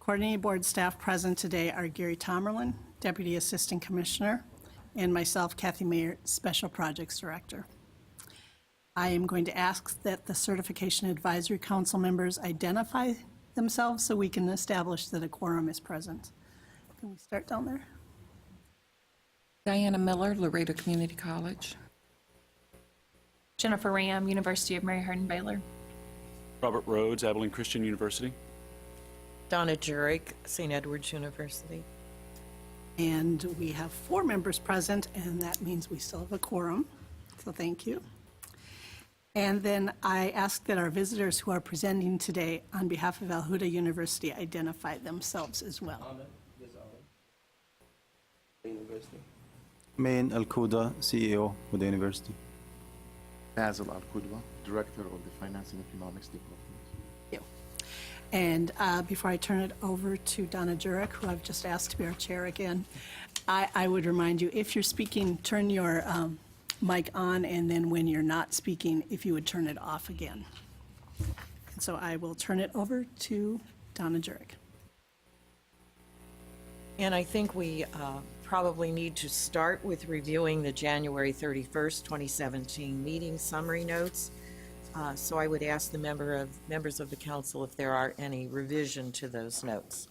Coordinating board staff present today are Gary Tomerlin, Deputy Assistant Commissioner, and myself, Kathy Mayer, Special Projects Director. I am going to ask that the Certification Advisory Council members identify themselves so we can establish that a quorum is present. Can we start down there? Diana Miller, Laredo Community College. Jennifer Ram, University of Mary Hardin Baylor. Robert Rhodes, Abilene Christian University. Donna Jurek, St. Edward's University. And we have 4 members present, and that means we still have a quorum, so thank you. And then I ask that our visitors who are presenting today on behalf of Al Huda University identify themselves as well. Main Al-Quda, CEO with the university. Basil Al-Qudwa, Director of the Finance and Economics Department. And before I turn it over to Donna Jurek, who I've just asked to be our chair again, I would remind you, if you're speaking, turn your mic on, and then when you're not speaking, if you would turn it off again. And so I will turn it over to Donna Jurek. And I think we probably need to start with reviewing the January 31st, 2017 meeting summary notes. So I would ask the members of the council if there are any revision to those notes.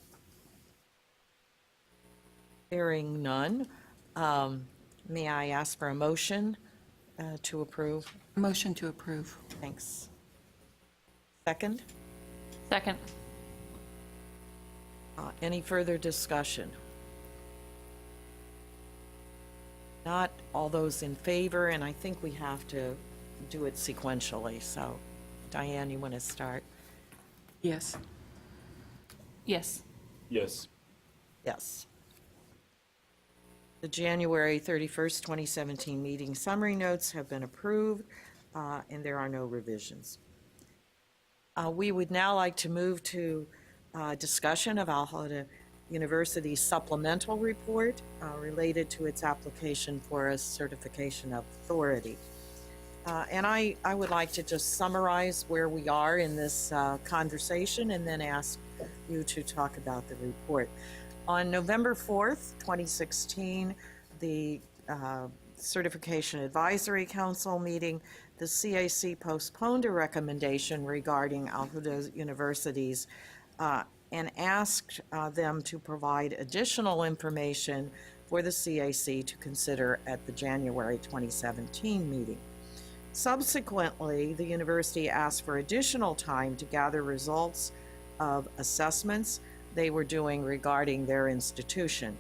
Hearing none, may I ask for a motion to approve? Motion to approve. Thanks. Second? Second. Any further discussion? Not all those in favor, and I think we have to do it sequentially. So, Diane, you want to start? Yes. Yes. Yes. Yes. The January 31st, 2017 meeting summary notes have been approved, and there are no revisions. We would now like to move to discussion of Al Huda University's supplemental report related to its application for a certification of authority. And I would like to just summarize where we are in this conversation and then ask you to talk about the report. On November 4th, 2016, the Certification Advisory Council meeting, the CAC postponed a recommendation regarding Al Huda University's and asked them to provide additional information for the CAC to consider at the January 2017 meeting. Subsequently, the university asked for additional time to gather results of assessments they were doing regarding their institution.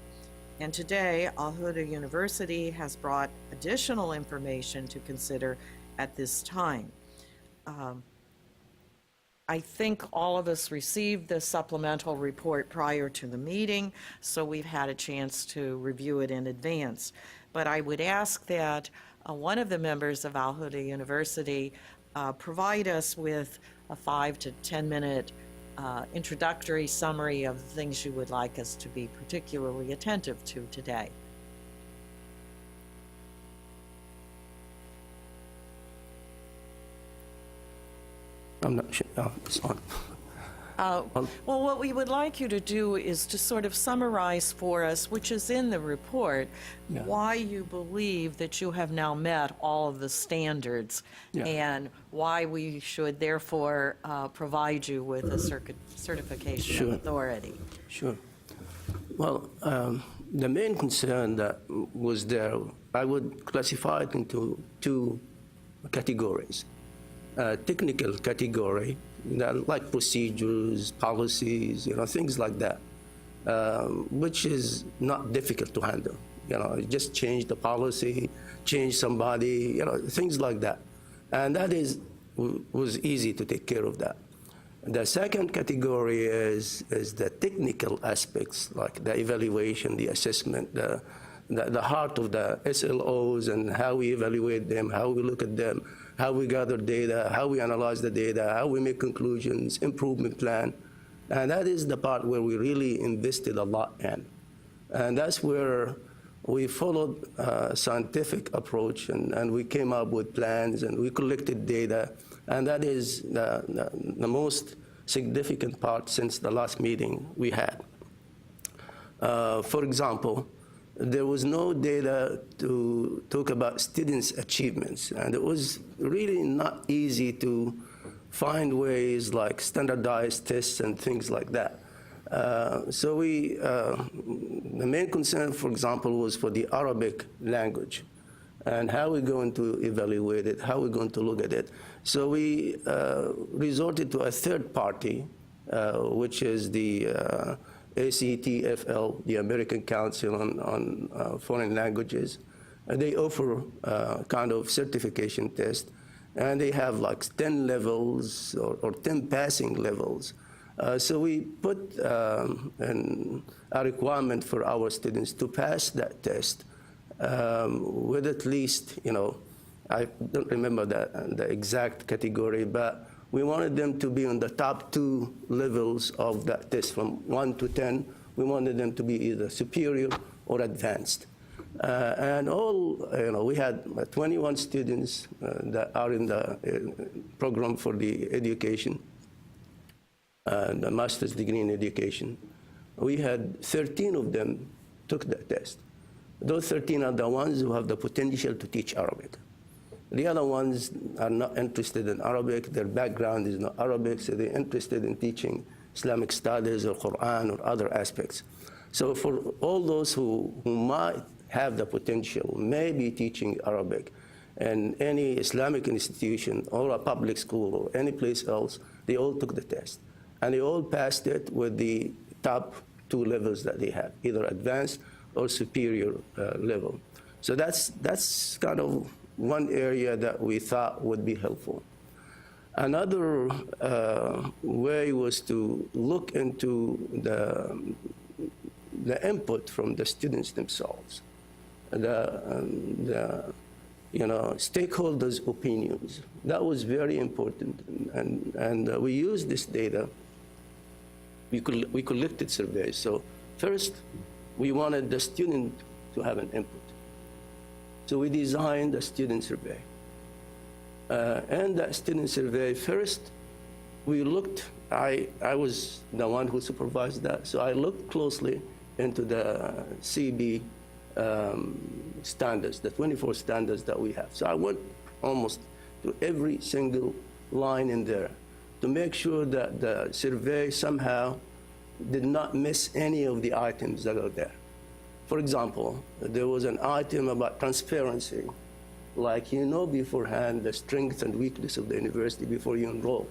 And today, Al Huda University has brought additional information to consider at this time. I think all of us received the supplemental report prior to the meeting, so we've had a chance to review it in advance. But I would ask that one of the members of Al Huda University provide us with a 5 to 10 minute introductory summary of the things you would like us to be particularly attentive to today. I'm not sure. Oh, it's on. Well, what we would like you to do is to sort of summarize for us, which is in the report, Yeah. why you believe that you have now met all of the standards, Yeah. and why we should therefore provide you with a certification Sure. of authority. Sure. Well, the main concern that was there, I would classify it into 2 categories. Technical category, like procedures, policies, things like that, which is not difficult to handle. Just change the policy, change somebody, things like that. And that was easy to take care of that. The second category is the technical aspects, like the evaluation, the assessment, the heart of the SLOs and how we evaluate them, how we look at them, how we gather data, how we analyze the data, how we make conclusions, improvement plan. And that is the part where we really invested a lot in. And that's where we followed a scientific approach, and we came up with plans, and we collected data. And that is the most significant part since the last meeting we had. For example, there was no data to talk about students' achievements, and it was really not easy to find ways like standardized tests and things like that. So the main concern, for example, was for the Arabic language and how we're going to evaluate it, how we're going to look at it. So we resorted to a third party, which is the ACTFL, the American Council on Foreign Languages. They offer kind of certification test, and they have like 10 levels or 10 passing levels. So we put a requirement for our students to pass that test with at least, I don't remember the exact category, but we wanted them to be on the top 2 levels of that test, from 1 to 10. We wanted them to be either superior or advanced. And we had 21 students that are in the program for the education, the master's degree in education. We had 13 of them took that test. Those 13 are the ones who have the potential to teach Arabic. The other ones are not interested in Arabic. Their background is not Arabic, so they're interested in teaching Islamic studies or Quran or other aspects. So for all those who might have the potential, may be teaching Arabic in any Islamic institution or a public school or any place else, they all took the test. And they all passed it with the top 2 levels that they have, either advanced or superior level. So that's kind of one area that we thought would be helpful. Another way was to look into the input from the students themselves, the stakeholders' opinions. That was very important, and we used this data. We collected surveys. So first, we wanted the student to have an input. So we designed a student survey. And that student survey, first, we looked, I was the one who supervised that, so I looked closely into the CB standards, the 24 standards that we have. So I went almost to every single line in there to make sure that the survey somehow did not miss any of the items that are there. For example, there was an item about transparency, like beforehand the strength and weakness of the university before you enroll.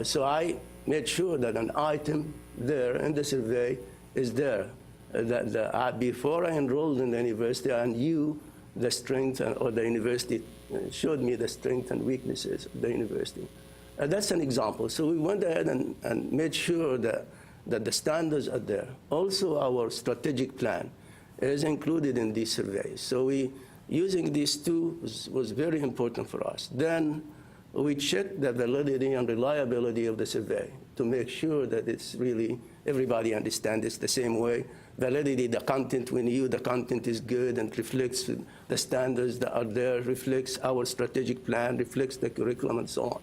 So I made sure that an item there in the survey is there, that before I enrolled in the university, I knew the strength, or the university showed me the strength and weaknesses of the university. That's an example. So we went ahead and made sure that the standards are there. Also, our strategic plan is included in these surveys. So using these two was very important for us. Then we checked the validity and reliability of the survey to make sure that it's really, everybody understands it's the same way. Validity, the content, we knew the content is good and reflects the standards that are there, reflects our strategic plan, reflects the curriculum, and so on.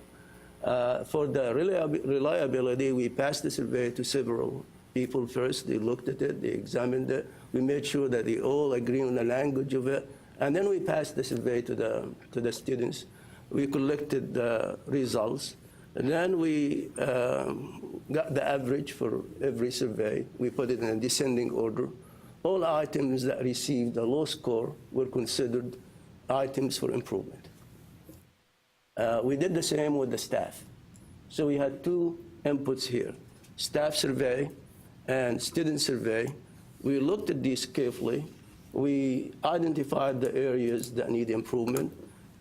For the reliability, we passed the survey to several people first. They looked at it, they examined it. We made sure that they all agree on the language of it. And then we passed the survey to the students. We collected the results. And then we got the average for every survey. We put it in a descending order. All items that received a low score were considered items for improvement. We did the same with the staff. So we had 2 inputs here, staff survey and student survey. We looked at these carefully. We identified the areas that need improvement.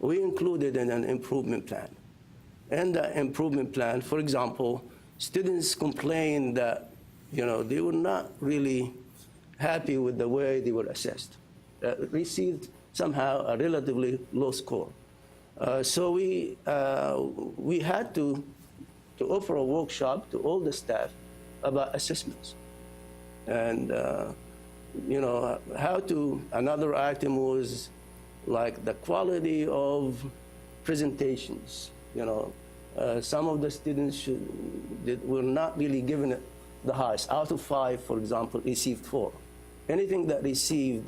We included in an improvement plan. In the improvement plan, for example, students complained that they were not really happy with the way they were assessed, received somehow a relatively low score. So we had to offer a workshop to all the staff about assessments. And, another item was like the quality of presentations. Some of the students were not really given it the highest. Out of 5, for example, received 4. Anything that received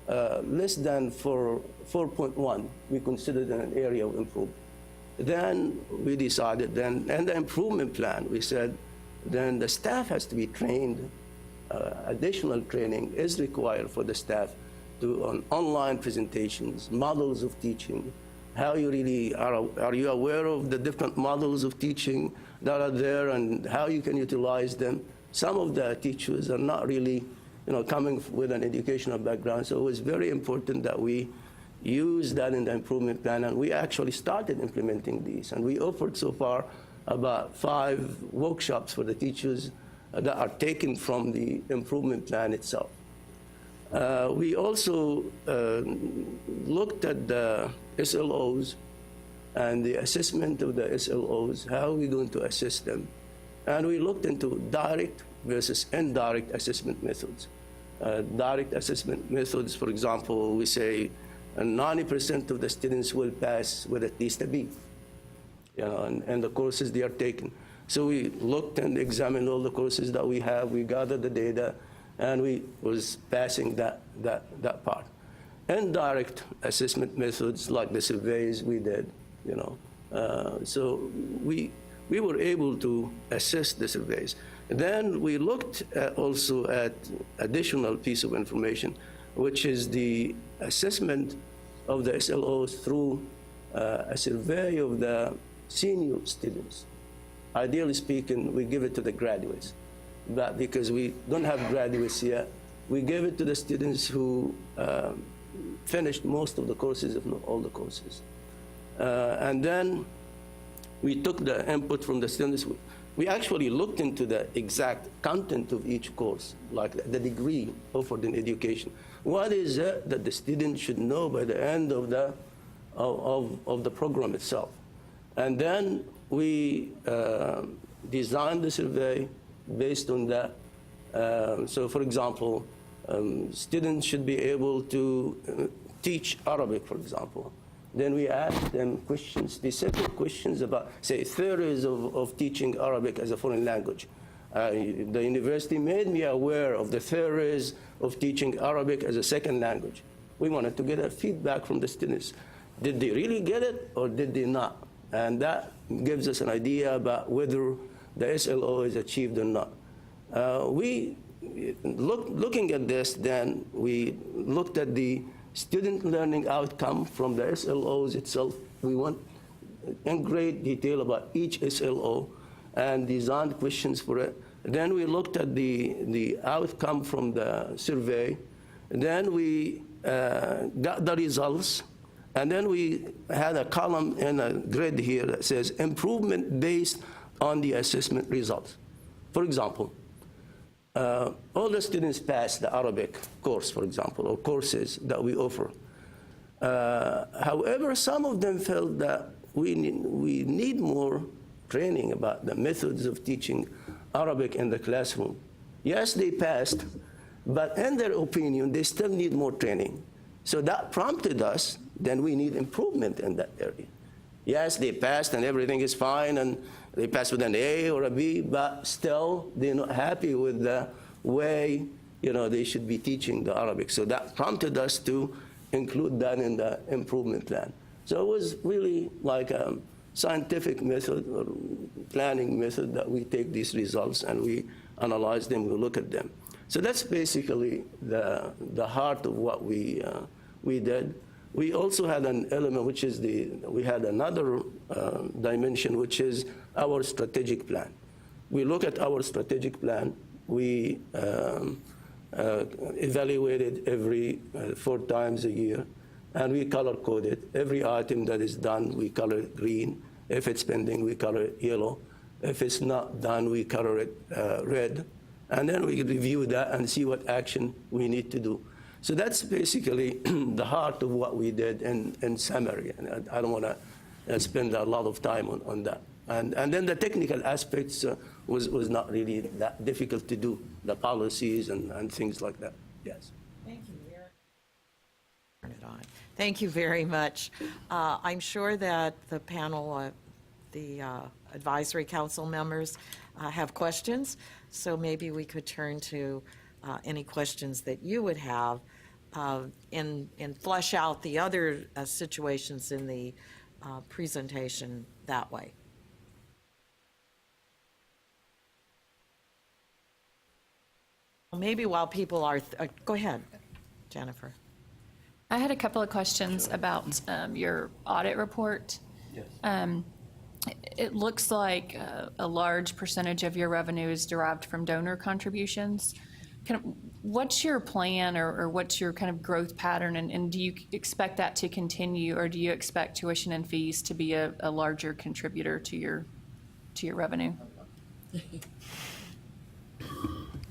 less than 4.1, we considered an area of improvement. Then we decided, and the improvement plan, we said, then the staff has to be trained. Additional training is required for the staff on online presentations, models of teaching, how you really are you aware of the different models of teaching that are there and how you can utilize them. Some of the teachers are not really coming with an educational background, so it was very important that we use that in the improvement plan, and we actually started implementing these. And we offered so far about 5 workshops for the teachers that are taken from the improvement plan itself. We also looked at the SLOs and the assessment of the SLOs, how are we going to assess them? And we looked into direct versus indirect assessment methods. Direct assessment methods, for example, we say 90% of the students will pass with at least a B, and the courses they are taking. So we looked and examined all the courses that we have, we gathered the data, and we was passing that part. Indirect assessment methods like the surveys we did, so we were able to assess the surveys. Then we looked also at additional piece of information, which is the assessment of the SLOs through a survey of the senior students. Ideally speaking, we give it to the graduates, but because we don't have graduates yet, we gave it to the students who finished most of the courses, if not all the courses. And then we took the input from the students. We actually looked into the exact content of each course, like the degree offered in education. What is it that the student should know by the end of the program itself? And then we designed the survey based on that. So for example, students should be able to teach Arabic, for example. Then we asked them questions, specific questions about, say, theories of teaching Arabic as a foreign language. The university made me aware of the theories of teaching Arabic as a second language. We wanted to get a feedback from the students. Did they really get it or did they not? And that gives us an idea about whether the SLO is achieved or not. Looking at this, then we looked at the student learning outcome from the SLOs itself. We went in great detail about each SLO and designed questions for it. Then we looked at the outcome from the survey. Then we got the results. And then we had a column and a grid here that says improvement based on the assessment results. For example, all the students passed the Arabic course, for example, or courses that we offer. However, some of them felt that we need more training about the methods of teaching Arabic in the classroom. Yes, they passed, but in their opinion, they still need more training. So that prompted us, then we need improvement in that area. Yes, they passed and everything is fine, and they passed with an A or a B, but still they're not happy with the way they should be teaching the Arabic. So that prompted us to include that in the improvement plan. So it was really like a scientific method or planning method that we take these results and we analyze them, we look at them. So that's basically the heart of what we did. We also had an element, which is we had another dimension, which is our strategic plan. We look at our strategic plan. We evaluate it every 4 times a year, and we color code it. Every item that is done, we color it green. If it's pending, we color it yellow. If it's not done, we color it red. and then we review that and see what action we need to do. So that's basically the heart of what we did in summary, and I don't want to spend a lot of time on that. And then the technical aspects was not really that difficult to do, the policies and things like that, yes. Thank you, Mayor. Turn it on. Thank you very much. I'm sure that the panel, the advisory council members have questions, so maybe we could turn to any questions that you would have and flesh out the other situations in the presentation that way. Maybe while people are, go ahead, Jennifer. I had a couple of questions about your audit report. Yes. It looks like a large percentage of your revenue is derived from donor contributions. What's your plan or what's your kind of growth pattern, and do you expect that to continue, or do you expect tuition and fees to be a larger contributor to your revenue?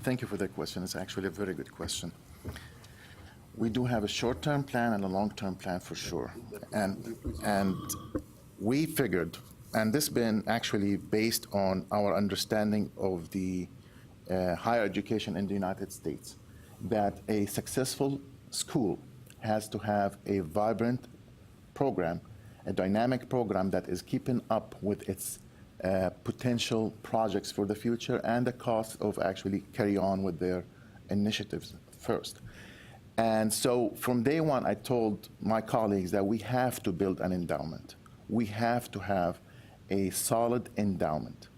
Thank you for that question. It's actually a very good question. We do have a short-term plan and a long-term plan for sure. And we figured, and this been actually based on our understanding of the higher education in the United States, that a successful school has to have a vibrant program, a dynamic program that is keeping up with its potential projects for the future and the cost of actually carry on with their initiatives first. And so from day one, I told my colleagues that we have to build an endowment. We have to have a solid endowment.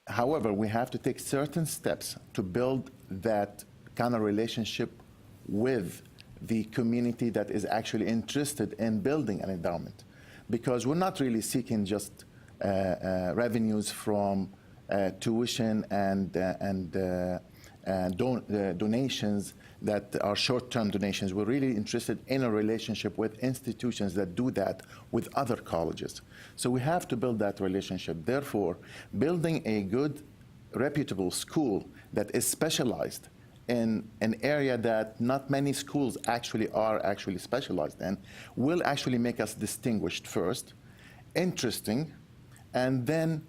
However, we have to take certain steps to build that kind of relationship with the community that is actually interested in building an endowment. Because we're not really seeking just revenues from tuition and donations that are short-term donations. We're really interested in a relationship with institutions that do that with other colleges. So we have to build that relationship. Therefore, building a good, reputable school that is specialized in an area that not many schools actually are specialized in will actually make us distinguished first, interesting, and then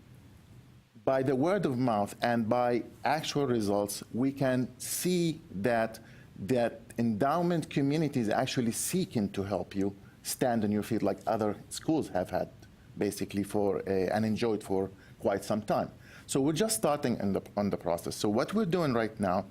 by the word of mouth and by actual results, we can see that endowment community is actually seeking to help you stand on your feet like other schools have had basically and enjoyed for quite some time. So we're just starting on the process. So what we're doing right now,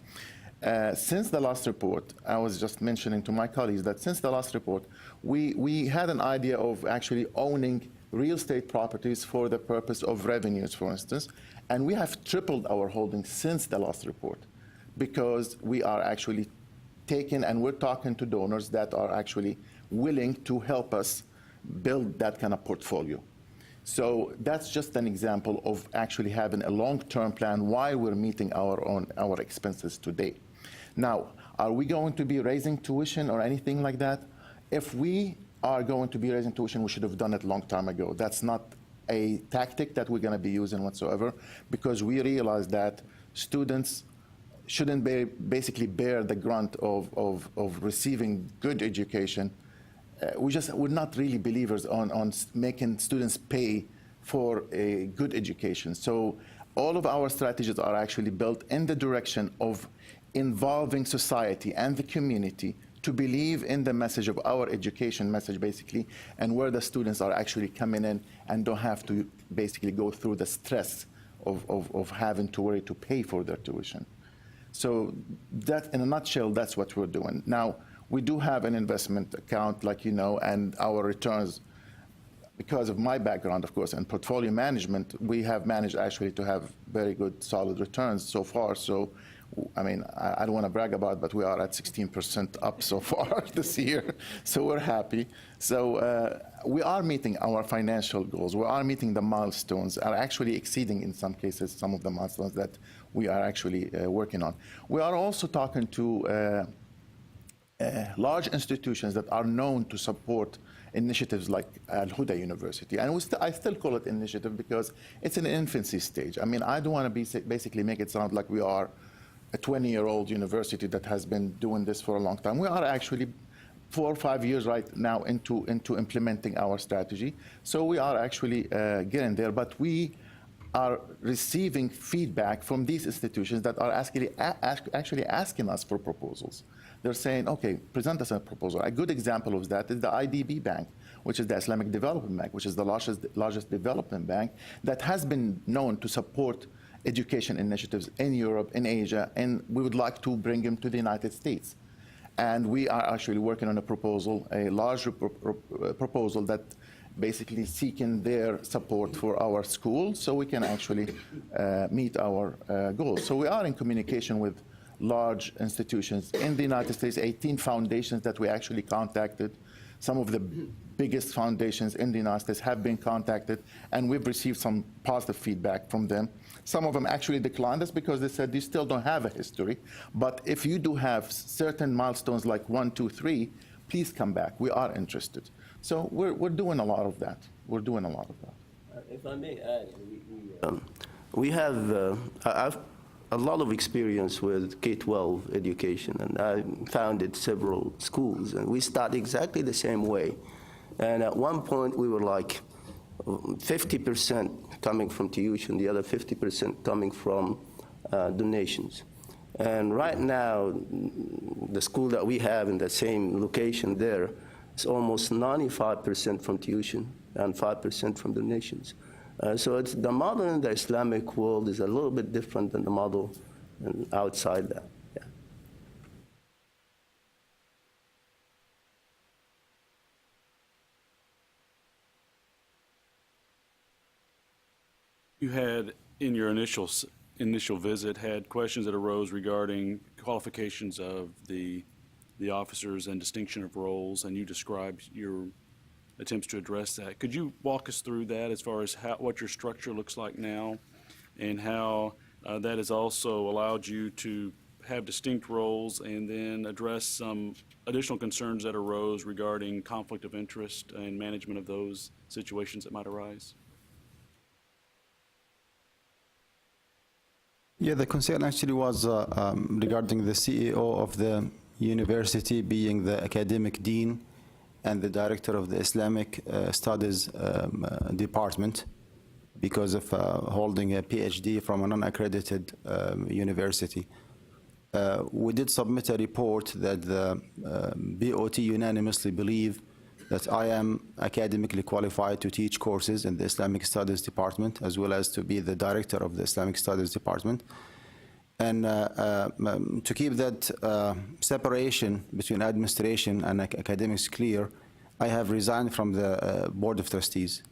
since the last report, I was just mentioning to my colleagues that since the last report, we had an idea of actually owning real estate properties for the purpose of revenues, for instance, and we have tripled our holdings since the last report because we are actually taking and we're talking to donors that are actually willing to help us build that kind of portfolio. So that's just an example of actually having a long-term plan while we're meeting our expenses today. Now, are we going to be raising tuition or anything like that? If we are going to be raising tuition, we should have done it a long time ago. That's not a tactic that we're going to be using whatsoever, because we realize that students shouldn't basically bear the grunt of receiving good education. We're not really believers on making students pay for a good education. So all of our strategies are actually built in the direction of involving society and the community to believe in the message of our education message, basically, and where the students are actually coming in and don't have to basically go through the stress of having to worry to pay for their tuition. So that, in a nutshell, that's what we're doing. Now, we do have an investment account, like you know, and our returns, because of my background, of course, in portfolio management, we have managed actually to have very good, solid returns so far. So, I mean, I don't want to brag about it, but we are at 16% up so far this year. So we're happy. So we are meeting our financial goals. We are meeting the milestones, are actually exceeding, in some cases, some of the milestones that we are actually working on. We are also talking to large institutions that are known to support initiatives like Al-Huda University. And I still call it initiative because it's in an infancy stage. I mean, I don't want to basically make it sound like we are a 20-year-old university that has been doing this for a long time. We are actually 4 or 5 years right now into implementing our strategy. So we are actually getting there, but we are receiving feedback from these institutions that are actually asking us for proposals. They're saying, okay, present us a proposal. A good example of that is the IDB Bank, which is the Islamic Development Bank, which is the largest development bank that has been known to support education initiatives in Europe, in Asia, and we would like to bring them to the United States. And we are actually working on a proposal, a large proposal that basically seeking their support for our schools so we can actually meet our goals. So we are in communication with large institutions in the United States, 18 foundations that we actually contacted. Some of the biggest foundations in the United States have been contacted, and we've received some positive feedback from them. Some of them actually declined us because they said, you still don't have a history, but if you do have certain milestones like 1, 2, 3, please come back. We are interested. So we're doing a lot of that. We're doing a lot of that. If I may add, we have I've a lot of experience with K-12 education, and I founded several schools, and we start exactly the same way. And at one point, we were like 50% coming from tuition, the other 50% coming from donations. And right now, the school that we have in the same location there is almost 95% from tuition and 5% from donations. So it's, the model in the Islamic world is a little bit different than the model outside that. Yeah. You had, in your initial visit, had questions that arose regarding qualifications of the officers and distinction of roles, and you described your attempts to address that. Could you walk us through that as far as what your structure looks like now and how that has also allowed you to have distinct roles and then address some additional concerns that arose regarding conflict of interest and management of those situations that might arise? Yeah, the concern actually was regarding the CEO of the university being the academic dean and the director of the Islamic Studies department because of holding a PhD from a non-accredited university. We did submit a report that the BOT unanimously believe that I am academically qualified to teach courses in the Islamic Studies department, as well as to be the director of the Islamic Studies department. And to keep that separation between administration and academics clear, I have resigned from the Board of Trustees.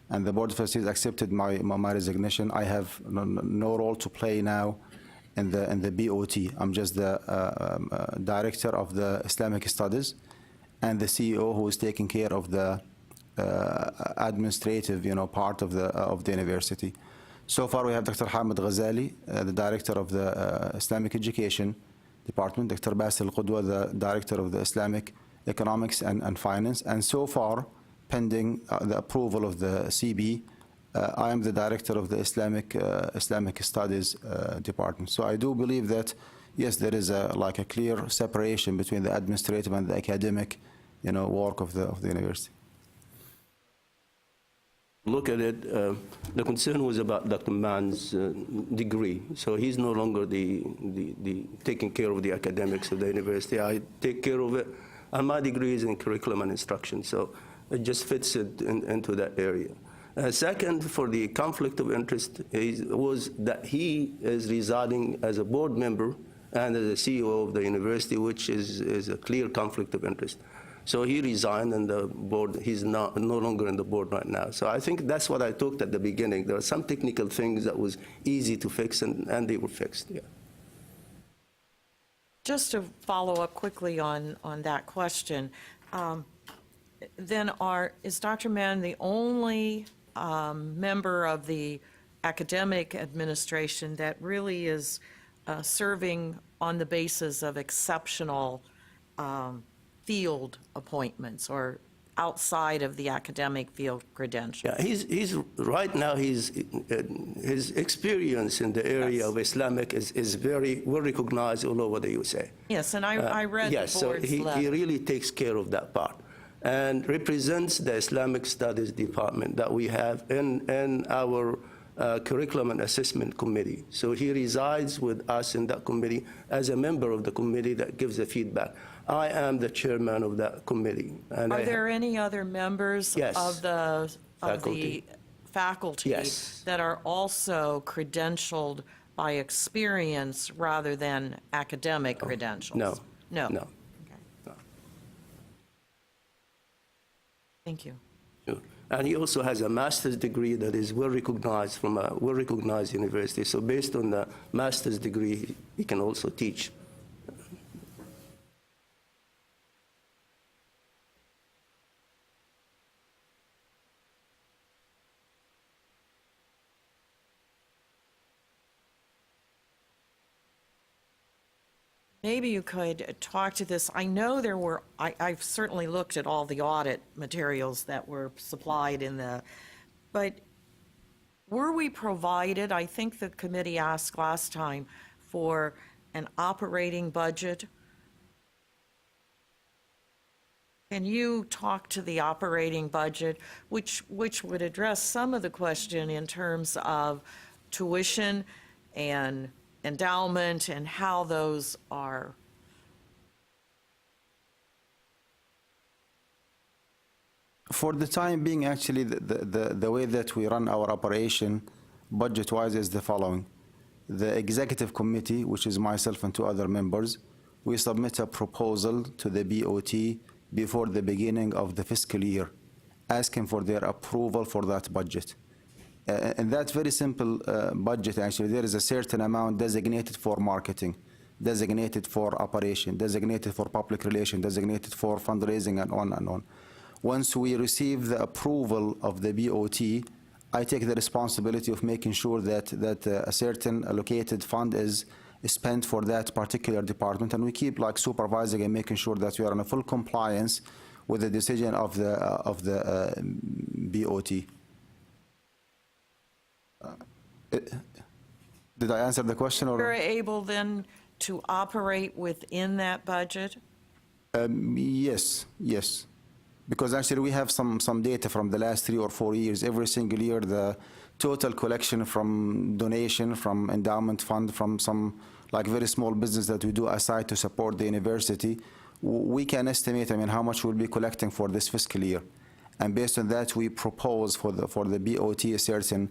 And the Board of Trustees accepted my resignation. I have no role to play now in the BOT. I'm just the director of the Islamic Studies and the CEO who is taking care of the administrative, part of the university. So far, we have Dr. Hamid Ghazali, the director of the Islamic Education Department, Dr. Basil Qudwa, the director of the Islamic Economics and Finance, and so far, pending the approval of the CB, I am the director of the Islamic Studies Department. So I do believe that, yes, there is a clear separation between the administrative and the academic, work of the university. Look at it, the concern was about Dr. Mann's degree. So he's no longer the taking care of the academics of the university. I take care of it, and my degree is in curriculum and instruction, so it just fits it into that area. Second, for the conflict of interest, was that he is residing as a board member and as a CEO of the university, which is a clear conflict of interest. So he resigned, and the board, he's no longer in the board right now. So I think that's what I talked at the beginning. There are some technical things that was easy to fix, and they were fixed, yeah. Just to follow up quickly on that question, then is Dr. Mann the only member of the academic administration that really is serving on the basis of exceptional field appointments or outside of the academic field credentials? Yeah, he's right now. His experience in the area of Islamic is very well recognized all over the USA. Yes, and I read Yes, the so board's he letter. really takes care of that part and represents the Islamic Studies department that we have in our Curriculum and Assessment Committee. So he resides with us in that committee as a member of the committee that gives the feedback. I am the chairman of that committee. And Are there any other members Yes. of the Faculty. faculty Yes. that are also credentialed by experience rather than academic credentials? No. No? No. Okay. No. Thank you. Sure. And he also has a master's degree that is well recognized from a well-recognized university. So based on the master's degree, he can also teach. Maybe you could talk to this. I know there were, I've certainly looked at all the audit materials that were supplied in the, but were we provided, I think the committee asked last time, for an operating budget? Can you talk to the operating budget, which would address some of the question in terms of tuition and endowment and how those are? For the time being, actually, the way that we run our operation budget-wise is the following. The executive committee, which is myself and two other members, we submit a proposal to the BOT before the beginning of the fiscal year, asking for their approval for that budget. In that very simple budget, actually, there is a certain amount designated for marketing, designated for operation, designated for public relations, designated for fundraising, and on and on. Once we receive the approval of the BOT, I take the responsibility of making sure that a certain allocated fund is spent for that particular department, and we keep like supervising and making sure that we are in a full compliance with the decision of the BOT. Did I answer the question? Or You're able then to operate within that budget? yes, yes. Because actually we have some data from the last 3 or 4 years. Every single year, the total collection from donation, from endowment fund, from some like very small business that we do aside to support the university, we can estimate, I mean, how much we'll be collecting for this fiscal year. And based on that, we propose for the BOT a certain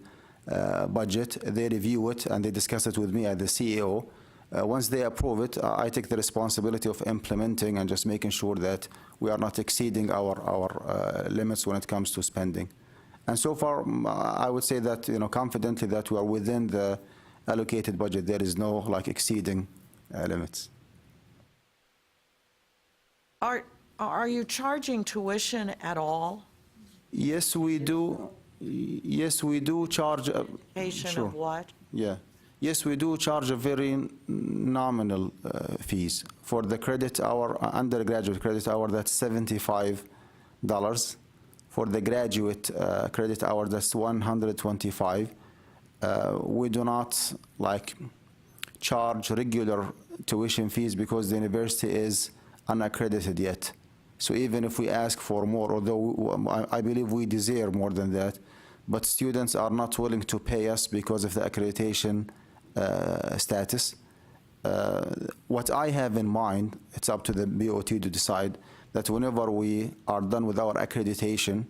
budget. They review it and they discuss it with me as the CEO. Once they approve it, I take the responsibility of implementing and just making sure that we are not exceeding our limits when it comes to spending. And so far, I would say that, confidently that we are within the allocated budget. There is no like exceeding limits. Are you charging tuition at all? Yes, we do. Yes, we do charge. Patient Sure. of what? Yeah. Yes, we do charge a very nominal fees. For the credit hour, undergraduate credit hour, that's $75. For the graduate credit hour, that's $125. We do not charge regular tuition fees because the university is unaccredited yet. So even if we ask for more, although I believe we deserve more than that, but students are not willing to pay us because of the accreditation status. What I have in mind, it's up to the BOT to decide that whenever we are done with our accreditation,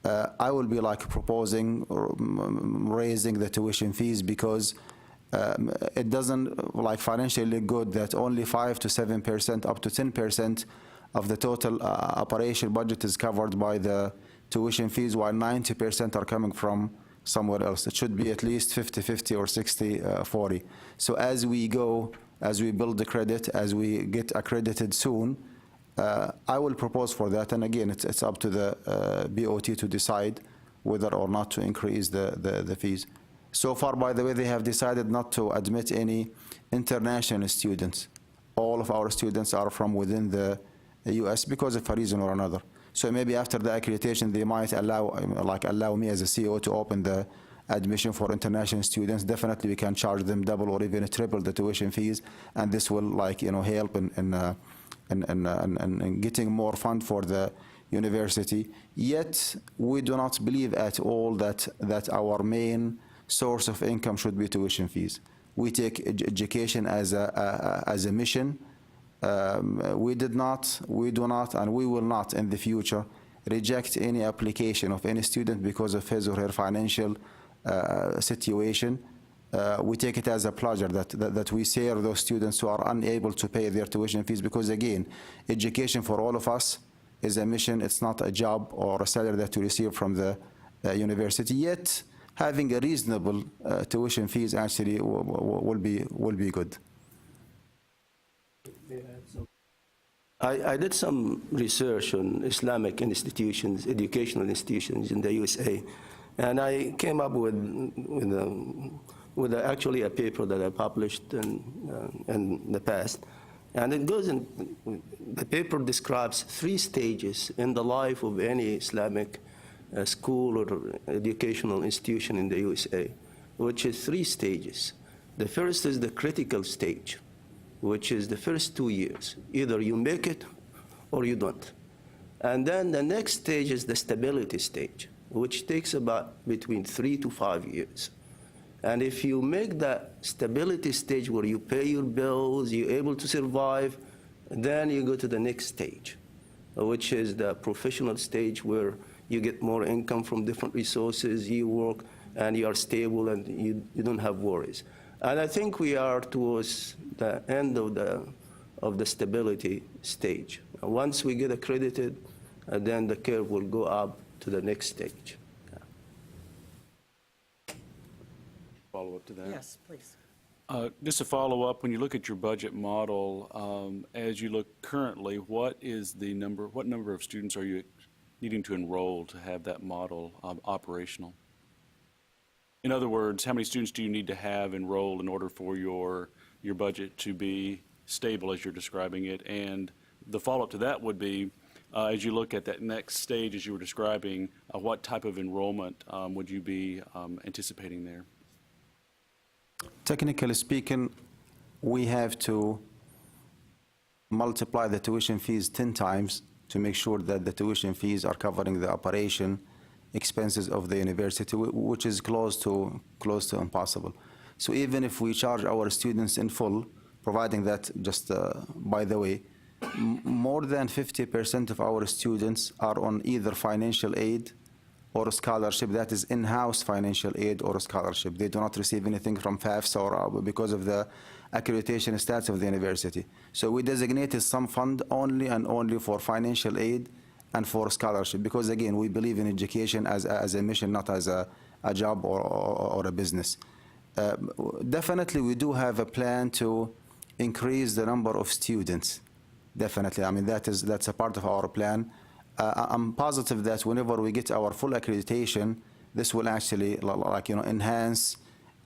I will be proposing raising the tuition fees because it doesn't financially look good that only 5 to 7%, up to 10% of the total operation budget is covered by the tuition fees, while 90% are coming from somewhere else. It should be at least 50-50 or 60-40. So as we go, as we build the credit, as we get accredited soon, I will propose for that. And again, it's up to the BOT to decide whether or not to increase the fees. So far, by the way, they have decided not to admit any international students. all of our students are from within the US because of a reason or another. So maybe after the accreditation, they might allow me as a CEO to open the admission for international students. Definitely we can charge them double or even triple the tuition fees, and this will help in getting more fund for the university. Yet we do not believe at all that our main source of income should be tuition fees. We take education as a mission. We do not, and we will not in the future reject any application of any student because of his or her financial situation. We take it as a pleasure that we serve those students who are unable to pay their tuition fees, because again, education for all of us is a mission. It's not a job or a salary that we receive from the university. Yet having a reasonable tuition fees actually will be good. I did some research on Islamic institutions, educational institutions in the USA, and I came up with actually a paper that I published in the past. And it goes in, the paper describes 3 stages in the life of any Islamic school or educational institution in the USA, which is 3 stages. The first is the critical stage, which is the first 2 years. Either you make it or you don't. And then the next stage is the stability stage, which takes about between 3 to 5 years. And if you make that stability stage where you pay your bills, you're able to survive, then you go to the next stage, which is the professional stage, where you get more income from different resources, you work, and you are stable, and you don't have worries. And I think we are towards the end of the stability stage. Once we get accredited, then the curve will go up to the next stage. Follow up to that? Yes, please. Just to follow up, when you look at your budget model, as you look currently, what number of students are you needing to enroll to have that model operational? In other words, how many students do you need to have enrolled in order for your budget to be stable as you're describing it? And the follow-up to that would be, as you look at that next stage as you were describing, what type of enrollment would you be anticipating there? Technically speaking, we have to multiply the tuition fees 10 times to make sure that the tuition fees are covering the operation expenses of the university, which is close to impossible. So even if we charge our students in full, providing that, just by the way, more than 50% of our students are on either financial aid or a scholarship, that is in-house financial aid or a scholarship. They do not receive anything from FAFSA or because of the accreditation status of the university. So we designated some fund only and only for financial aid and for scholarship, because again, we believe in education as a mission, not as a job or a business. Definitely, we do have a plan to increase the number of students. Definitely, I mean, that's a part of our plan. I'm positive that whenever we get our full accreditation, this will actually enhance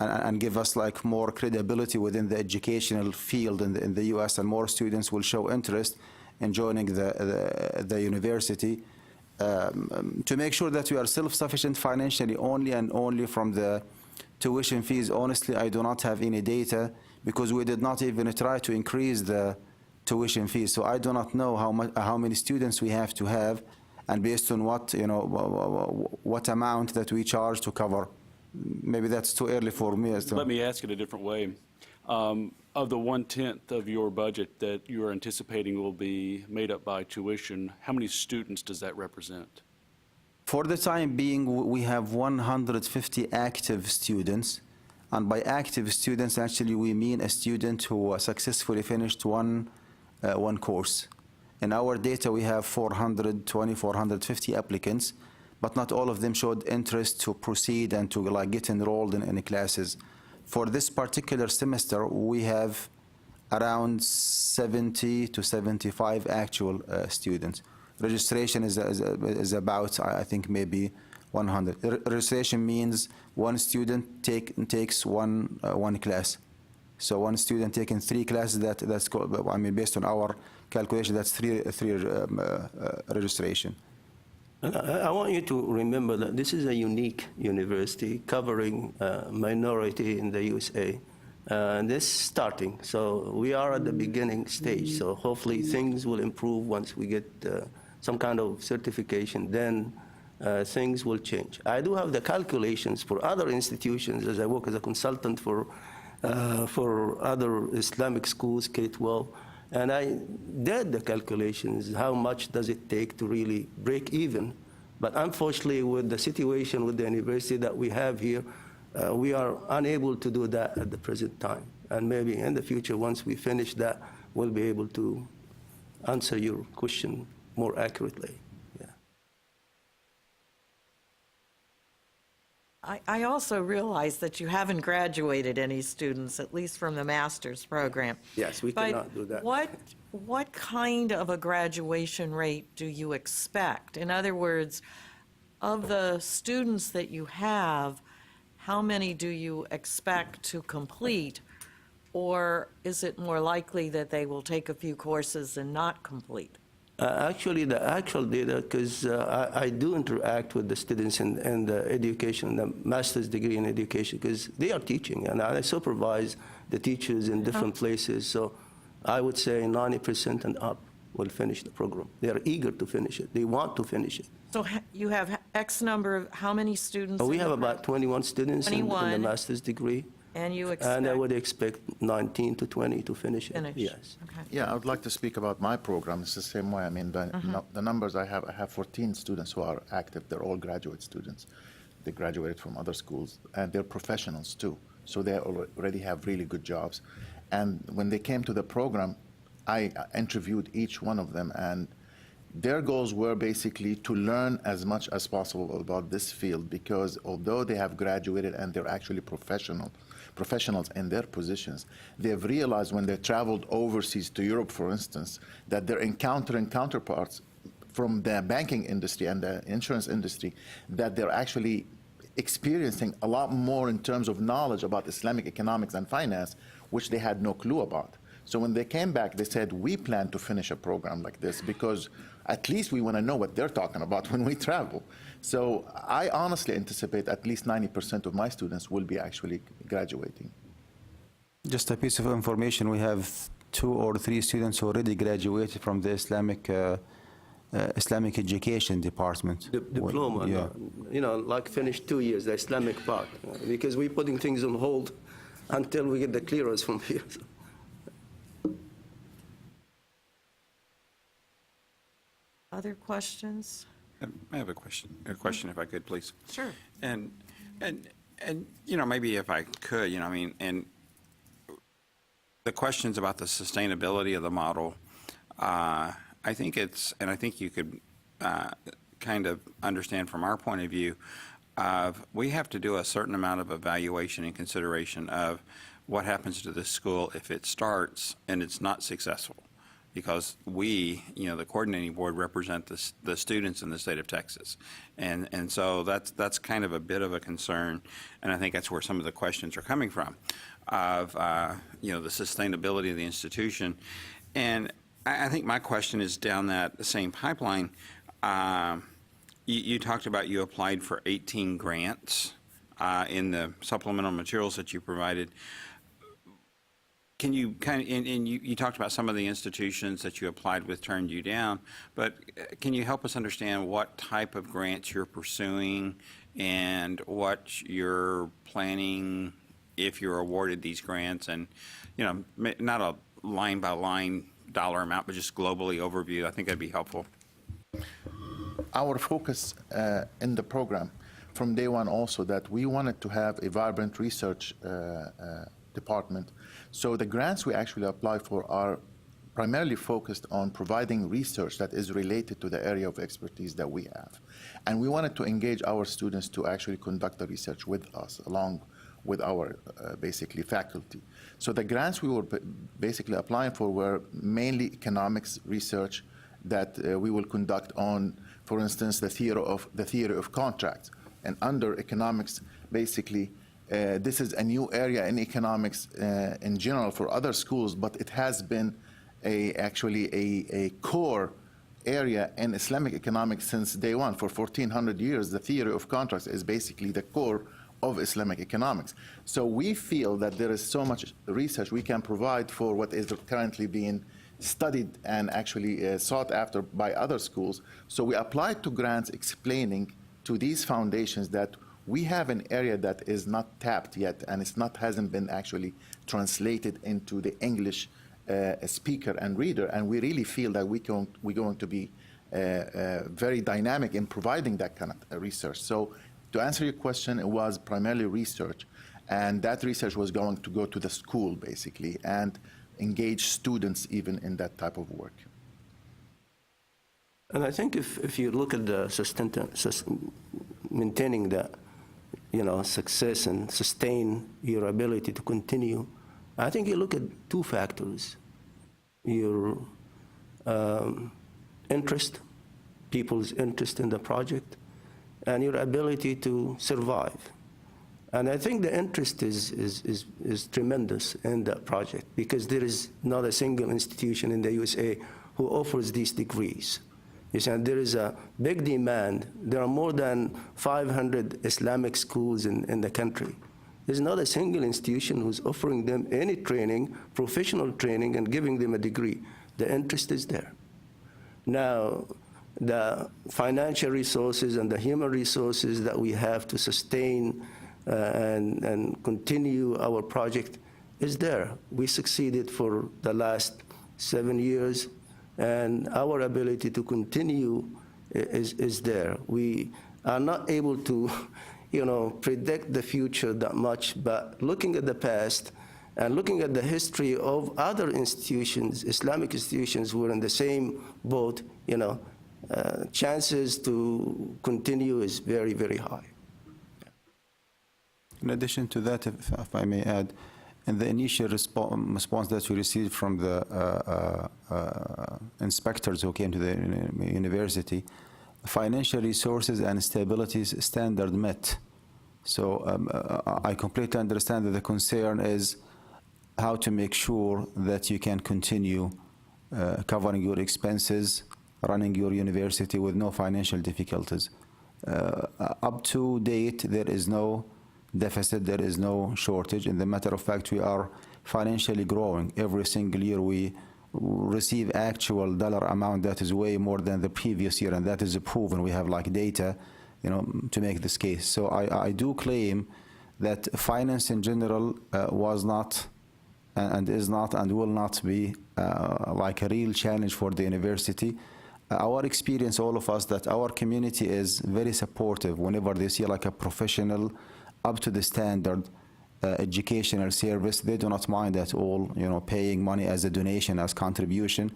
and give us more credibility within the educational field in the US, and more students will show interest in joining the university, to make sure that we are self-sufficient financially only and only from the tuition fees. Honestly, I do not have any data because we did not even try to increase the tuition fees. So I do not know how many students we have to have, and based on what amount that we charge to cover. Maybe that's too early for me. Let me ask it a different way. Of the 1/10 of your budget that you are anticipating will be made up by tuition, how many students does that represent? For the time being, we have 150 active students. And by active students, actually, we mean a student who successfully finished one course. In our data, we have 420, 450 applicants, but not all of them showed interest to proceed and to get enrolled in any classes. For this particular semester, we have around 70 to 75 actual students. Registration is about, I think, maybe 100. Registration means one student takes one class. So one student taking 3 classes, that's called, I mean, based on our calculation, that's three registration. I want you to remember that this is a unique university covering minority in the USA. And this is starting, so we are at the beginning stage. So hopefully things will improve once we get some kind of certification. Then things will change. I do have the calculations for other institutions as I work as a consultant for other Islamic schools, K-12, and I did the calculations, how much does it take to really break even. But unfortunately, with the situation with the university that we have here, we are unable to do that at the present time. And maybe in the future, once we finish that, we'll be able to answer your question more accurately. Yeah. I also realize that you haven't graduated any students, at least from the master's program. Yes, we But cannot do that. what kind of a graduation rate do you expect? In other words, of the students that you have, how many do you expect to complete? Or is it more likely that they will take a few courses and not complete? Actually, the actual data, because I do interact with the students in the education, the master's degree in education, because they are teaching, and I supervise the teachers in different places. So I would say 90% and up will finish the program. They are eager to finish it. They want to finish it. So you have X number of, how many students? We in have the about 21 students in the 21. master's degree, And you and expect? I would expect 19 to 20 to finish it. Finish. Yes. Okay. Yeah, I would like to speak about my program. It's the same way. I mean, the numbers I have 14 students who are active. They're all graduate students. They graduated from other schools, and they're professionals too. So they already have really good jobs. And when they came to the program, I interviewed each one of them, and their goals were basically to learn as much as possible about this field, because although they have graduated and they're actually professionals in their positions, they've realized when they traveled overseas to Europe, for instance, that they're encountering counterparts from the banking industry and the insurance industry, that they're actually experiencing a lot more in terms of knowledge about Islamic economics and finance, which they had no clue about. So when they came back, they said, we plan to finish a program like this because at least we want to know what they're talking about when we travel. So I honestly anticipate at least 90% of my students will be actually graduating. Just a piece of information, we have 2 or 3 students already graduated from the Islamic education department. Diploma, Yeah. you know, like finished 2 years, the Islamic part, because we're putting things on hold until we get the clearance from here. Other questions? I have a question if I could, please. Sure. And you know, maybe if I could, you know, I mean, and the questions about the sustainability of the model, I think it's, and I think you could kind of understand from our point of view, we have to do a certain amount of evaluation and consideration of what happens to this school if it starts and it's not successful. Because we, you know, the coordinating board represent the students in the state of Texas. And so that's kind of a bit of a concern, and I think that's where some of the questions are coming from, of, you know, the sustainability of the institution. And I think my question is down that same pipeline. You talked about you applied for 18 grants in the supplemental materials that you provided. Can you kind of, and you talked about some of the institutions that you applied with turned you down, but can you help us understand what type of grants you're pursuing and what you're planning if you're awarded these grants? And, you know, not a line by line dollar amount, but just globally overview. I think that'd be helpful. Our focus in the program from day one also that we wanted to have a vibrant research department. So the grants we actually apply for are primarily focused on providing research that is related to the area of expertise that we have. And we wanted to engage our students to actually conduct the research with us, along with our basically faculty. So the grants we were basically applying for were mainly economics research that we will conduct on, for instance, the theory of contracts. And under economics, basically, this is a new area in economics in general for other schools, but it has been actually a core area in Islamic economics since day one. For 1400 years, the theory of contracts is basically the core of Islamic economics. So we feel that there is so much research we can provide for what is currently being studied and actually sought after by other schools. So we applied to grants explaining to these foundations that we have an area that is not tapped yet, and hasn't been actually translated into the English speaker and reader, and we really feel that we're going to be very dynamic in providing that kind of research. So to answer your question, it was primarily research, and that research was going to go to the school, basically, and engage students even in that type of work. And I think if you look at the maintaining the success and sustain your ability to continue, I think you look at two factors: your interest, people's interest in the project, and your ability to survive. And I think the interest is tremendous in that project, because there is not a single institution in the USA who offers these degrees. You see, and there is a big demand. There are more than 500 Islamic schools in the country. There's not a single institution who's offering them any training, professional training, and giving them a degree. The interest is there. Now, the financial resources and the human resources that we have to sustain and continue our project is there. We succeeded for the last 7 years, and our ability to continue is there. We are not able to predict the future that much, but looking at the past and looking at the history of other institutions, Islamic institutions who are in the same boat, chances to continue is very, very high. In addition to that, if I may add, in the initial response that we received from the inspectors who came to the university, financial resources and stability standard met. So I completely understand that the concern is how to make sure that you can continue covering your expenses, running your university with no financial difficulties. Up to date, there is no deficit, there is no shortage. In the matter of fact, we are financially growing. Every single year we receive actual dollar amount that is way more than the previous year, and that is proven. We have like data, to make this case. So I do claim that finance in general was not and is not and will not be like a real challenge for the university. Our experience, all of us, that our community is very supportive whenever they see like a professional, up to the standard educational service. They do not mind at all, paying money as a donation, as contribution,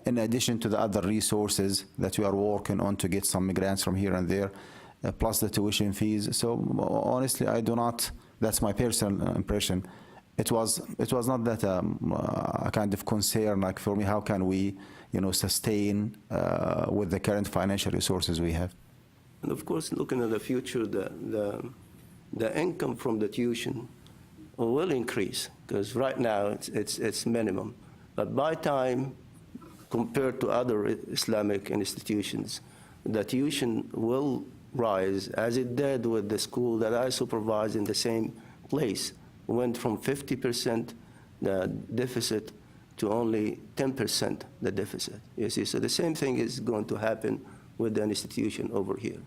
in addition to the other resources that we are working on to get some grants from here and there, plus the tuition fees. So honestly, I do not, that's my personal impression. It was not that a kind of concern, like for me, how can we, sustain with the current financial resources we have. And of course, looking at the future, the income from the tuition will increase, because right now it's minimum. But by time, compared to other Islamic institutions, the tuition will rise, as it did with the school that I supervised in the same place. Went from 50% the deficit to only 10% the deficit. You see, so the same thing is going to happen with the institution over here.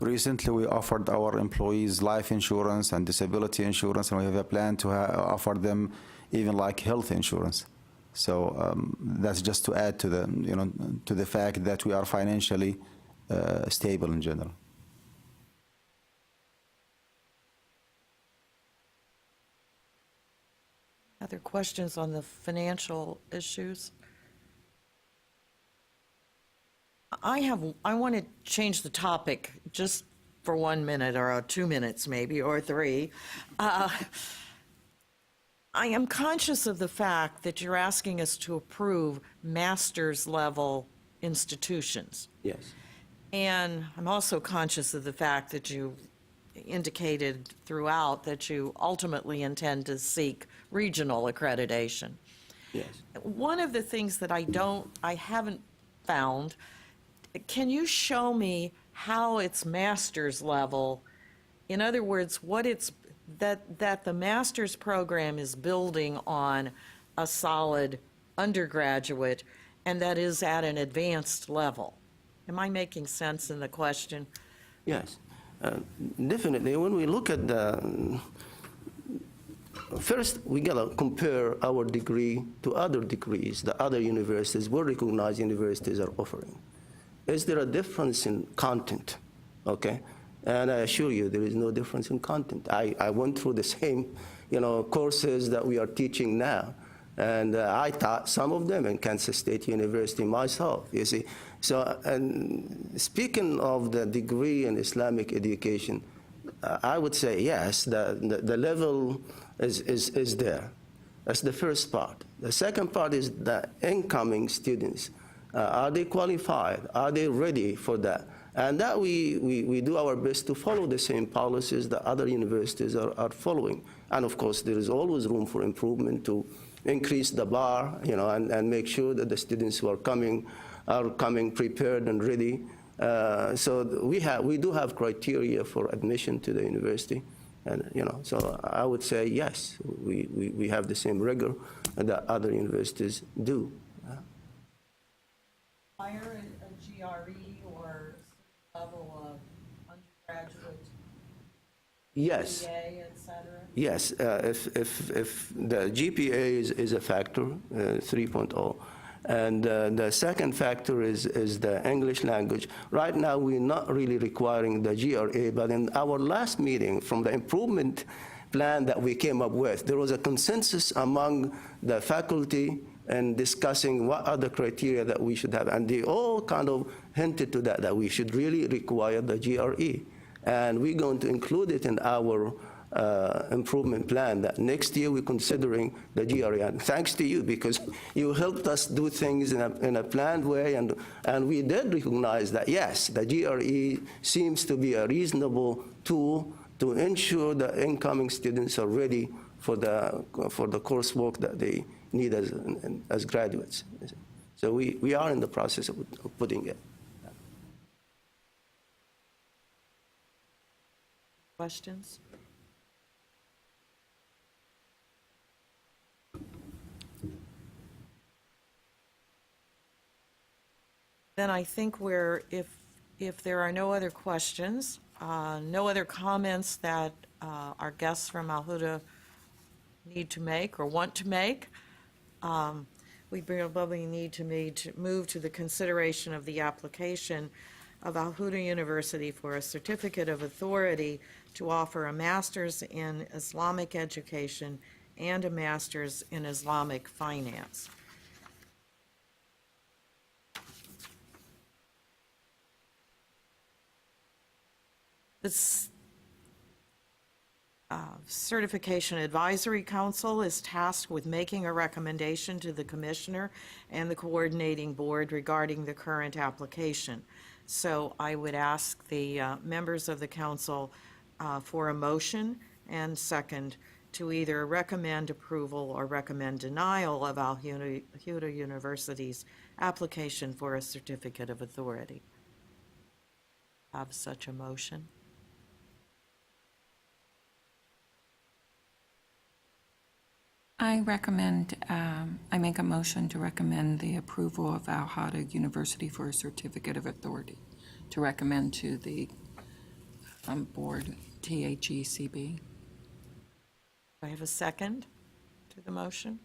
Recently, we offered our employees life insurance and disability insurance, and we have a plan to offer them even like health insurance. So that's just to add to the, to the fact that we are financially stable in general. Other questions on the financial issues? I want to change the topic just for 1 minute or 2 minutes maybe, or 3. I am conscious of the fact that you're asking us to approve master's level institutions. Yes. And I'm also conscious of the fact that you indicated throughout that you ultimately intend to seek regional accreditation. Yes. One of the things that I haven't found, can you show me how it's master's level? In other words, what it's, that the master's program is building on a solid undergraduate and that is at an advanced level? Am I making sense in the question? Yes, definitely. When we look at the, first, we gotta compare our degree to other degrees that other universities, well-recognized universities are offering. Is there a difference in content? Okay, and I assure you, there is no difference in content. I went through the same, courses that we are teaching now. And I taught some of them in Kansas State University myself, you see. So, and speaking of the degree in Islamic education, I would say yes, the level is there. That's the first part. The second part is the incoming students. Are they qualified? Are they ready for that? And that we do our best to follow the same policies that other universities are following. And of course, there is always room for improvement to increase the bar, and make sure that the students who are coming prepared and ready. So we do have criteria for admission to the university, and so I would say yes, we have the same rigor that other universities do. Hire a GRE or level of undergraduate, Yes. BA, et cetera? Yes, if the GPA is a factor, 3.0, and the second factor is the English language. Right now, we're not really requiring the GRA, but in our last meeting, from the improvement plan that we came up with, there was a consensus among the faculty in discussing what are the criteria that we should have, and they all kind of hinted to that we should really require the GRE, and we're going to include it in our improvement plan that next year we're considering the GRE. And thanks to you, because you helped us do things in a planned way, and we did recognize that, yes, the GRE seems to be a reasonable tool to ensure that incoming students are ready for the coursework that they need as graduates. So we are in the process of putting it. Questions? Then I think if there are no other questions, no other comments that our guests from Al Huda need to make or want to make, we probably need to move to the consideration of the application of Al Huda University for a certificate of authority to offer a master's in Islamic education and a master's in Islamic finance. This Certification Advisory Council is tasked with making a recommendation to the commissioner and the coordinating board regarding the current application. So I would ask the members of the council for a motion and second to either recommend approval or recommend denial of Al Huda University's application for a certificate of authority. Have such a motion? I make a motion to recommend the approval of Al Huda University for a certificate of authority, to recommend to the board, THECB. Do I have a second to the motion?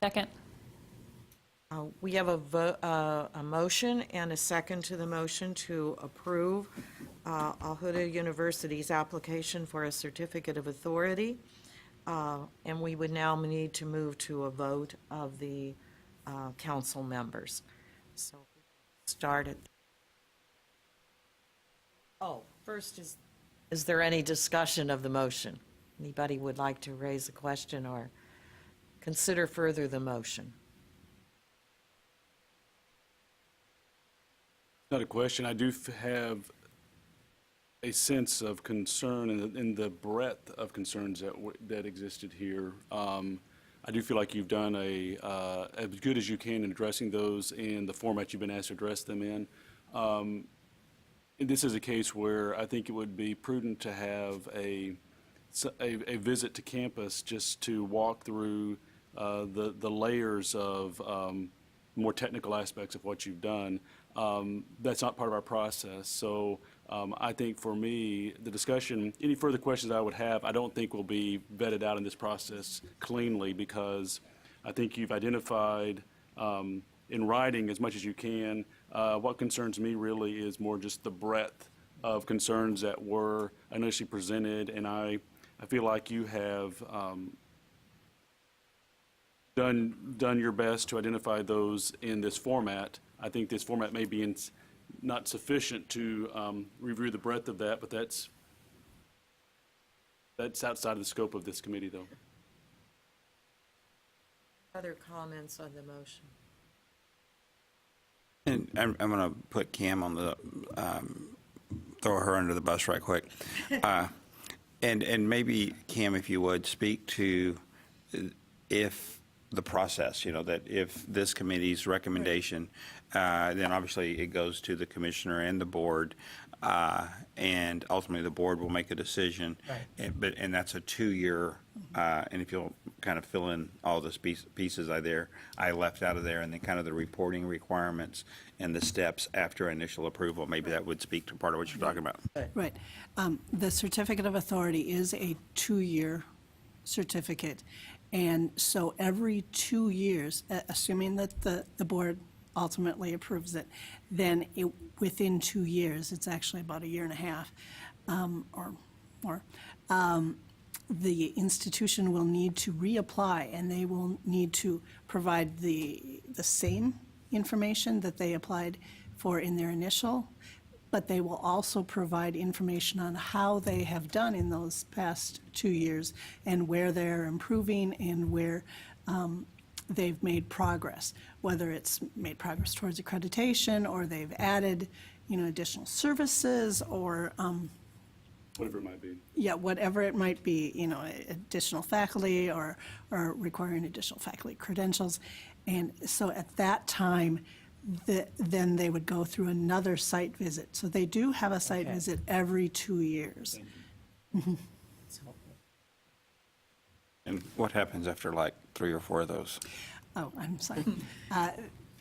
Second. We have a motion and a second to the motion to approve Al Huda University's application for a certificate of authority. And we would now need to move to a vote of the council members. So start it. Oh, first is there any discussion of the motion? Anybody would like to raise a question or consider further the motion? Not a question. I do have a sense of concern in the breadth of concerns that existed here. I do feel like you've done as good as you can in addressing those in the format you've been asked to address them in. And this is a case where I think it would be prudent to have a visit to campus just to walk through the layers of more technical aspects of what you've done. That's not part of our process. So I think for me, the discussion, any further questions I would have, I don't think will be vetted out in this process cleanly, because I think you've identified in writing as much as you can. What concerns me really is more just the breadth of concerns that were initially presented, and I feel like you have done your best to identify those in this format. I think this format may be not sufficient to review the breadth of that, but that's outside of the scope of this committee, though. Other comments on the motion? And I'm going to put Cam on the, throw her under the bus right quick. And maybe, Cam, if you would, speak to if the process, that if this committee's recommendation, then obviously it goes to the commissioner and the board, and ultimately the board will make a decision. Right. And that's a 2-year, and if you'll kind of fill in all the pieces I left out of there, and then kind of the reporting requirements and the steps after initial approval, maybe that would speak to part of what you're talking about. Right. The certificate of authority is a 2-year certificate. And so every 2 years, assuming that the board ultimately approves it, then within 2 years, it's actually about 1.5 years or more, the institution will need to reapply, and they will need to provide the same information that they applied for in their initial, but they will also provide information on how they have done in those past 2 years and where they're improving and where they've made progress, whether it's made progress towards accreditation or they've added, additional services or Whatever it might be. yeah, whatever it might be, additional faculty or requiring additional faculty credentials. And so at that time, then they would go through another site visit. So they do have a site visit every 2 years. And what happens after like 3 or 4 of those? Oh, I'm sorry.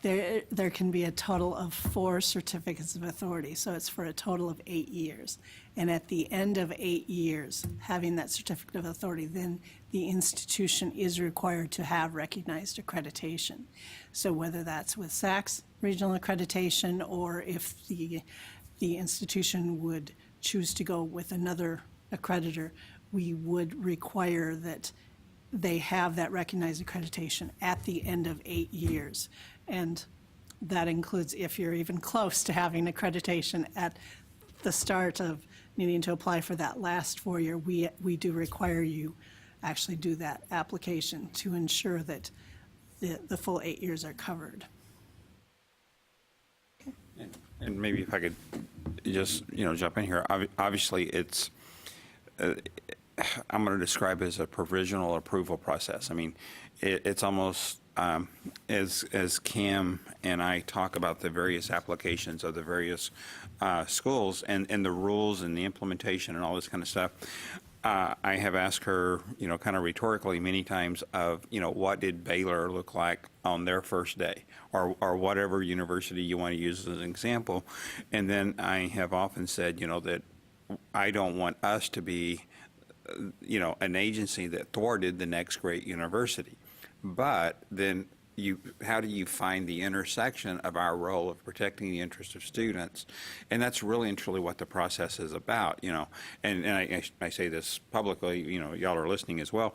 There can be a total of 4 certificates of authority, so it's for a total of 8 years. And at the end of 8 years, having that certificate of authority, then the institution is required to have recognized accreditation. So whether that's with CAC's regional accreditation, or if the institution would choose to go with another accreditor, we would require that they have that recognized accreditation at the end of 8 years. And that includes if you're even close to having accreditation at the start of needing to apply for that last 4 year, we do require you actually do that application to ensure that the full 8 years are covered. And maybe if I could just, jump in here. Obviously, it's, I'm going to describe it as a provisional approval process. I mean, it's almost, as Cam and I talk about the various applications of the various schools and the rules and the implementation and all this kind of stuff, I have asked her, kind of rhetorically many times of, what did Baylor look like on their first day, or whatever university you want to use as an example. And then I have often said, that I don't want us to be, an agency that thwarted the next great university. But then how do you find the intersection of our role of protecting the interest of students? And that's really and truly what the process is about, And I say this publicly, y'all are listening as well.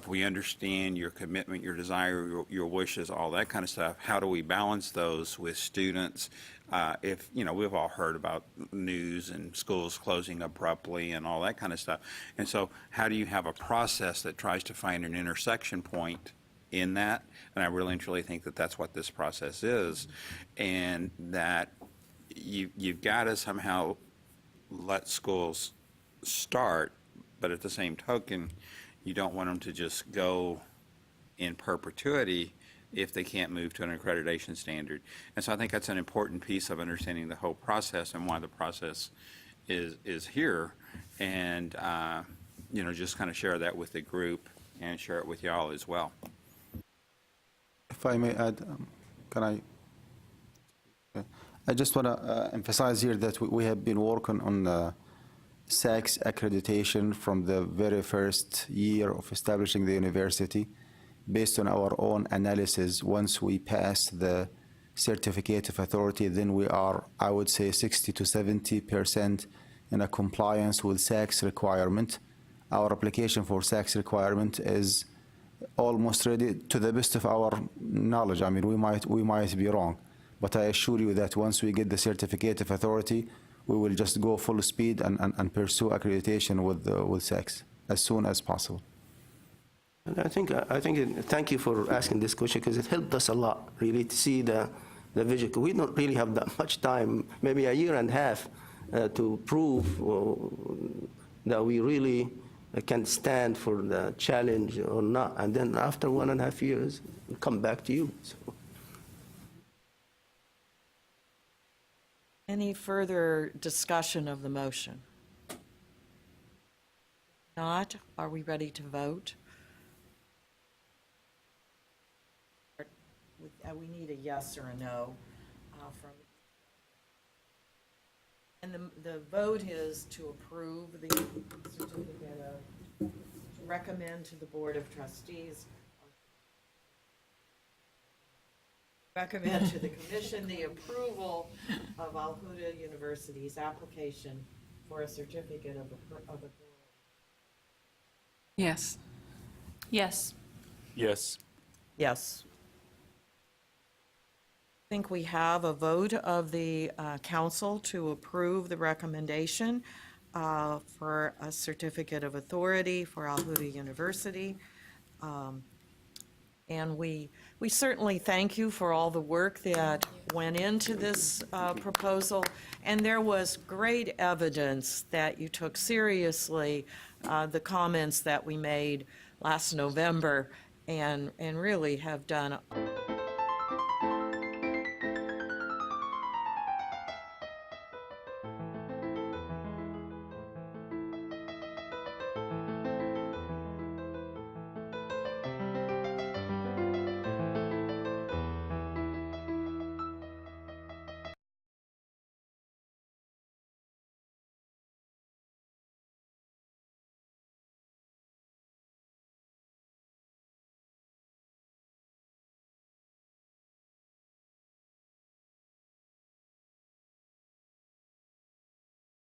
We understand your commitment, your desire, your wishes, all that kind of stuff. How do we balance those with students? If, we've all heard about news and schools closing abruptly and all that kind of stuff. And so how do you have a process that tries to find an intersection point in that? And I really and truly think that that's what this process is, and that you've got to somehow let schools start, but at the same token, you don't want them to just go in perpetuity if they can't move to an accreditation standard. And so I think that's an important piece of understanding the whole process and why the process is here. And, just kind of share that with the group and share it with y'all as well. If I may add, can I? I just want to emphasize here that we have been working on CAC's accreditation from the very first year of establishing the university. Based on our own analysis, once we pass the certificate of authority, then we are, I would say, 60 to 70% in a compliance with CAC's requirement. Our application for CAC's requirement is almost ready to the best of our knowledge. I mean, we might be wrong, but I assure you that once we get the certificate of authority, we will just go full speed and pursue accreditation with CAC's as soon as possible. And thank you for asking this question, because it helped us a lot, really, to see the vision. We don't really have that much time, maybe a year and a half, to prove that we really can stand for the challenge or not. And then after 1.5 years, we'll come back to you. So. Any further discussion of the motion? Not, are we ready to vote? We need a yes or a no from. And the vote is to approve the certificate of, to recommend to the Board of Trustees, recommend to the Commission the approval of Al Huda University's application for a certificate of authority. Yes. Yes. Yes. Yes. I think we have a vote of the council to approve the recommendation for a certificate of authority for Al Huda University. And we certainly thank you for all the work that went into this proposal. And there was great evidence that you took seriously the comments that we made last November and really have done